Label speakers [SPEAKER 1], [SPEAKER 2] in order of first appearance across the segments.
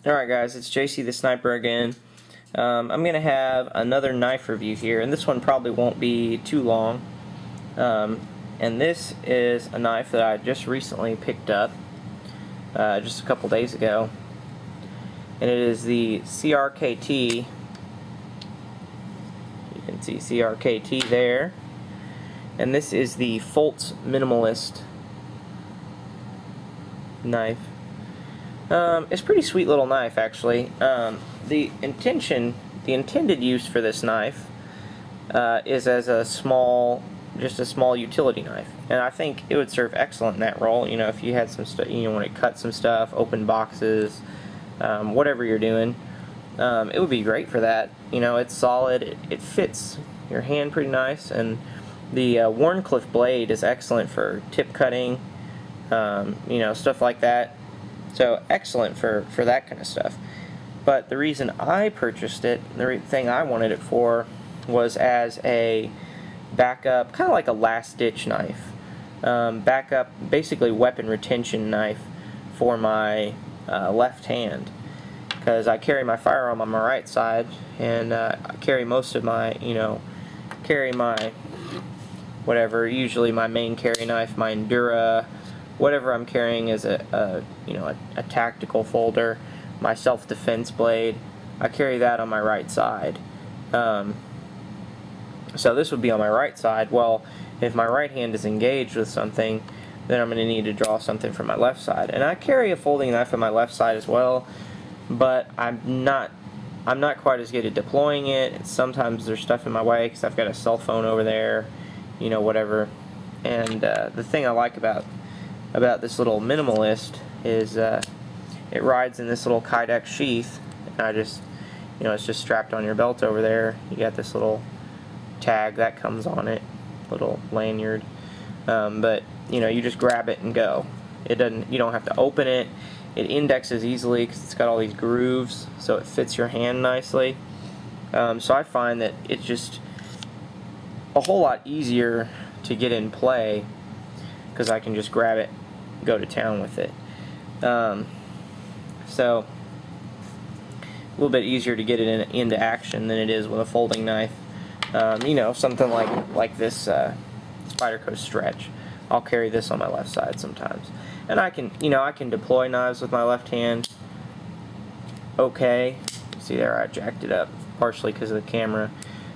[SPEAKER 1] Alright guys, it's JCTheSniper again. I'm going to have another knife review here, and this one probably won't be too long. And this is a knife that I just recently picked up, just a couple days ago. And it is the CRKT, you can see CRKT there. And this is the Folts Minimalist knife. It's a pretty sweet little knife, actually. The intended use for this knife is as just a small utility knife, and I think it would serve excellent in that role. You know, if you had some stuff, you want to cut some stuff, open boxes, whatever you're doing, it would be great for that. You know, it's solid, it fits your hand pretty nice, and the Warncliffe blade is excellent for tip cutting, you know, stuff like that. So excellent for that kind of stuff. But the reason I purchased it, the thing I wanted it for, was as a backup, kind of like a last-ditch knife. Backup, basically weapon retention knife for my left hand. Because I carry my firearm on my right side, and I carry most of my, carry my whatever, usually my main carry knife, my Endura, whatever I'm carrying is a tactical folder, my self-defense blade. I carry that on my right side. So this would be on my right side. Well, if my right hand is engaged with something, then I'm going to need to draw something from my left side. And I carry a folding knife on my left side as well, but I'm not quite as good at deploying it. Sometimes there's stuff in my way because I've got a cell phone over there, whatever. And the thing I like about this little minimalist is it rides in this little Kydex sheath, and I just, it's just strapped on your belt over there. You got this little tag that comes on it, little lanyard, but you just grab it and go. You don't have to open it. It indexes easily because it's got all these grooves, so it fits your hand nicely. So I find that it's just a whole lot easier to get in play because I can just grab it, go to town with it. So a little bit easier to get it into action than it is with a folding knife. Something like this Spyderco Stretch. I'll carry this on my left side sometimes, and I can deploy knives with my left hand. Okay, see there, I jacked it up partially because of the camera,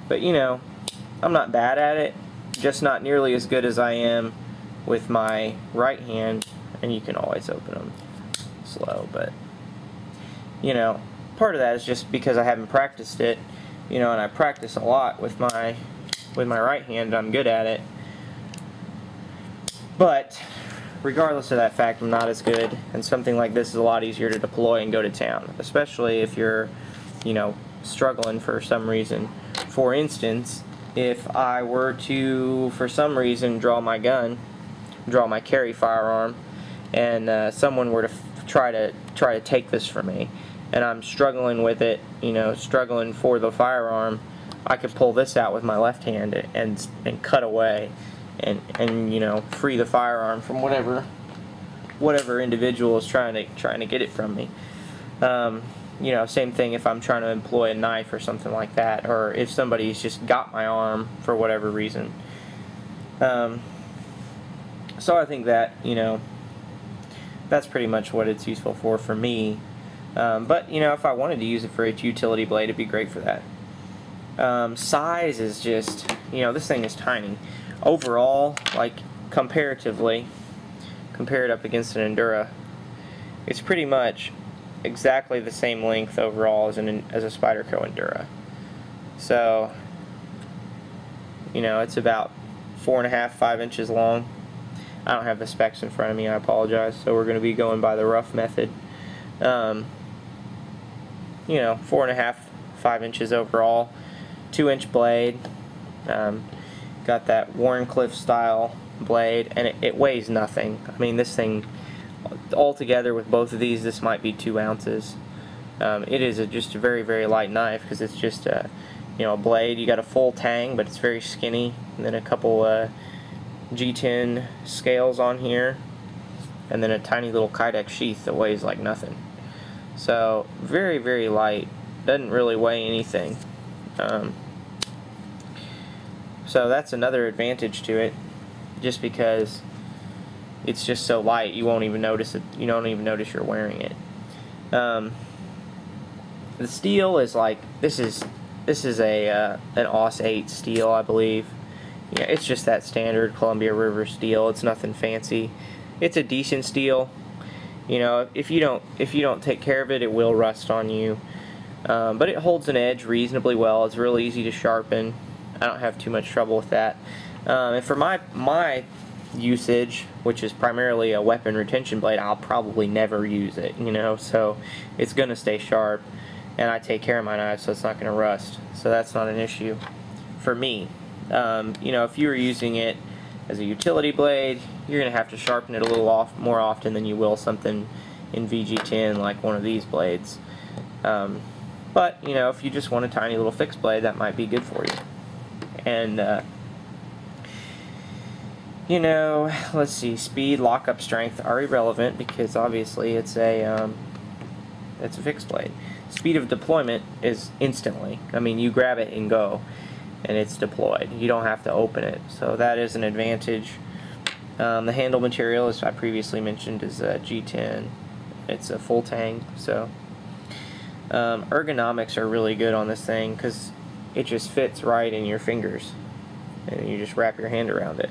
[SPEAKER 1] but I'm not bad at it. Just not nearly as good as I am with my right hand, and you can always open them slow, but part of that is just because I haven't practiced it, and I practice a lot with my right hand. I'm good at it, but regardless of that fact, I'm not as good, and something like this is a lot easier to deploy and go to town, especially if you're struggling for some reason. For instance, if I were to for some reason draw my carry firearm, and someone were to try to take this from me, and I'm struggling with it, struggling for the firearm, I could pull this out with my left hand and cut away, and free the firearm from whatever individual is trying to get it from me. Same thing if I'm trying to employ a knife or something like that, or if somebody's just got my arm for whatever reason. So I think that, that's pretty much what it's useful for me. But, if I wanted to use it for its utility blade, it'd be great for that. Size is just, this thing is tiny. Overall, comparatively, compared up against an Endura, it's pretty much exactly the same length overall as a Spyderco Endura. So, it's about 4.5, 5 inches long. I don't have the specs in front of me, I apologize, so we're going to be going by the rough method. 4.5, 5 inches overall, 2-inch blade, got that Warncliffe style blade, and it weighs nothing. I mean, this thing, altogether with both of these, this might be 2 ounces. It is just a very, very light knife because it's just a blade. You got a full tang, but it's very skinny, and then a couple G10 scales on here, and then a tiny little Kydex sheath that weighs like nothing. So very, very light. Doesn't really weigh anything. So that's another advantage to it, just because it's just so light you won't even notice it. You don't even notice you're wearing it. The steel is like, this is a an AUS 8 steel, I believe. Yeah, it's just that standard Columbia River steel. It's nothing fancy. It's a decent steel. You know, if you don't take care of it, it will rust on you. But it holds an edge reasonably well. It's real easy to sharpen. I don't have too much trouble with that. And for my usage, which is primarily a weapon retention blade, I'll probably never use it, you know, so it's going to stay sharp, and I take care of my knives so it's not going to rust, so that's not an issue for me. You know, if you were using it as a utility blade, you're going to have to sharpen it a little more often than you will something in VG10 like one of these blades. But, you know, if you just want a tiny little fixed blade, that might be good for you. And, you know, let's see, speed, lockup, strength are irrelevant because obviously it's a fixed blade. Speed of deployment is instantly. I mean, you grab it and go, and it's deployed. You don't have to open it, so that is an advantage. The handle material, as I previously mentioned, is G10. It's a full tang, so ergonomics are really good on this thing because it just fits right in your fingers, and you just wrap your hand around it.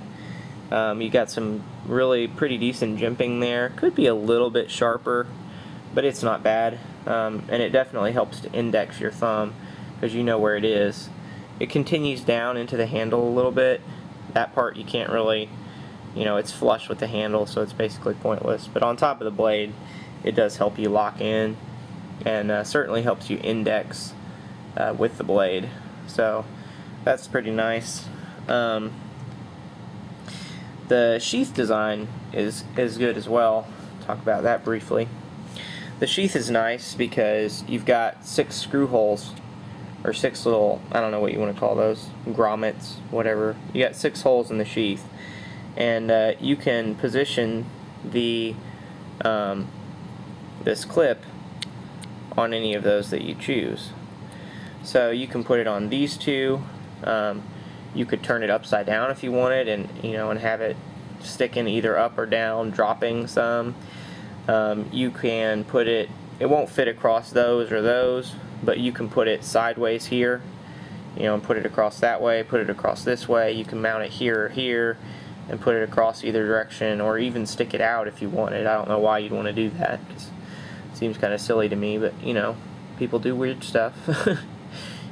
[SPEAKER 1] You got some really pretty decent jimping there. Could be a little bit sharper, but it's not bad. And it definitely helps to index your thumb because you know where it is. It continues down into the handle a little bit. That part you can't really, you know, it's flush with the handle, so it's basically pointless. But on top of the blade, it does help you lock in, and certainly helps you index with the blade. So that's pretty nice. The sheath design is good as well. Talk about that briefly. The sheath is nice because you've got 6 screw holes, or 6 little, I don't know what you want to call those, grommets, whatever. You got 6 holes in the sheath, and you can position the this clip on any of those that you choose. So you can put it on these 2. You could turn it upside down if you wanted, and and have it sticking either up or down, dropping some. You can put it won't fit across those or those, but you can put it sideways here, and put it across that way, put it across this way. You can mount it here or here and put it across either direction, or even stick it out if you wanted. I don't know why you'd want to do that, because it seems kind of silly to me, but people do weird stuff.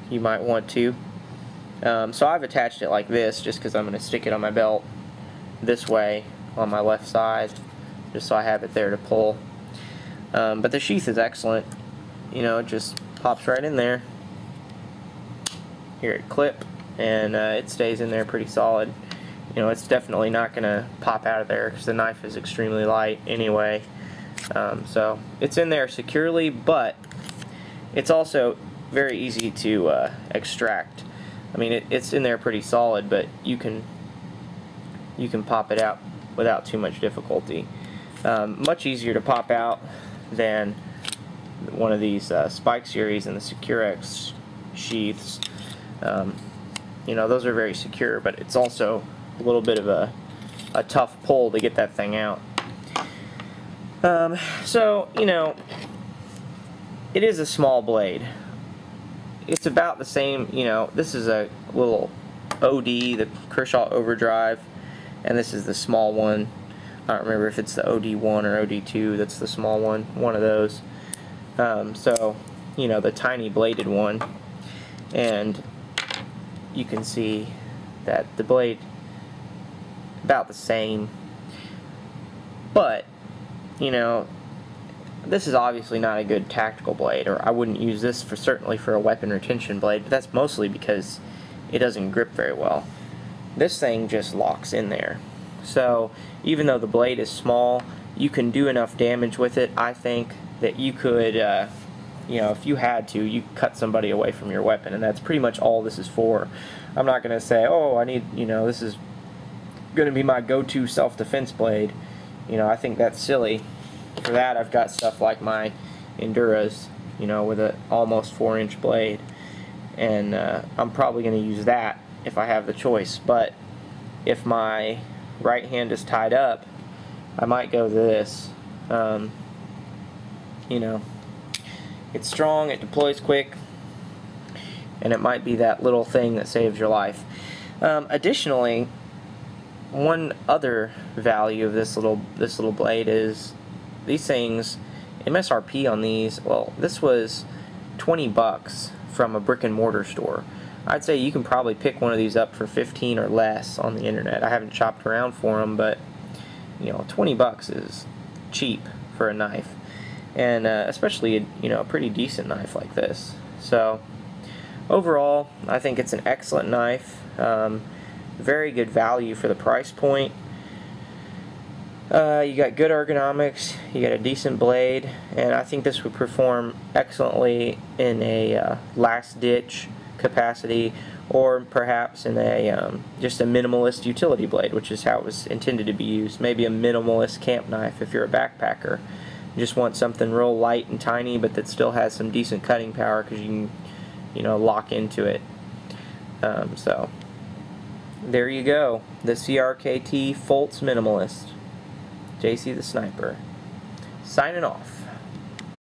[SPEAKER 1] You might want to. So I've attached it like this just because I'm going to stick it on my belt this way on my left side, just so I have it there to pull. But the sheath is excellent. It just pops right in there. Here it clip, and it stays in there pretty solid. It's definitely not going to pop out of there because the knife is extremely light anyway. So it's in there securely, but it's also very easy to extract. I mean, it's in there pretty solid, but you can pop it out without too much difficulty. Much easier to pop out than one of these Spike series and the Securex sheaths. Those are very secure, but it's also a little bit of a tough pull to get that thing out. So, it is a small blade. It's about the same, this is a little OD, the Kershaw Overdrive, and this is the small one. I don't remember if it's the OD1 or OD2, that's the small one, one of those. So, the tiny bladed one, and you can see that the blade about the same, but this is obviously not a good tactical blade, or I wouldn't use this certainly for a weapon retention blade, but that's mostly because it doesn't grip very well. This thing just locks in there. So even though the blade is small, you can do enough damage with it, I think, that you could, if you had to, you cut somebody away from your weapon, and that's pretty much all this is for. I'm not going to say, oh, I need, this is going to be my go-to self-defense blade. I think that's silly. For that, I've got stuff like my Enduras, you know, with a almost 4-inch blade, and I'm probably going to use that if I have the choice. But if my right hand is tied up, I might go this. You know, it's strong, it deploys quick, and it might be that little thing that saves your life. Additionally, one other value of this little blade is these things, MSRP on these, well, this was 20 bucks from a brick and mortar store. I'd say you can probably pick one of these up for 15 or less on the internet. I haven't shopped around for them, but you know, 20 bucks is cheap for a knife, and especially, you know, a pretty decent knife like this. So overall, I think it's an excellent knife. Very good value for the price point. You got good ergonomics, you got a decent blade, and I think this would perform excellently in a last-ditch capacity, or perhaps in a just a minimalist utility blade, which is how it was intended to be used. Maybe a minimalist camp knife if you're a backpacker. You just want something real light and tiny, but that still has some decent cutting power because you can, you know, lock into it. So there you go, the CRKT Folts Minimalist. JCTheSniper signing off.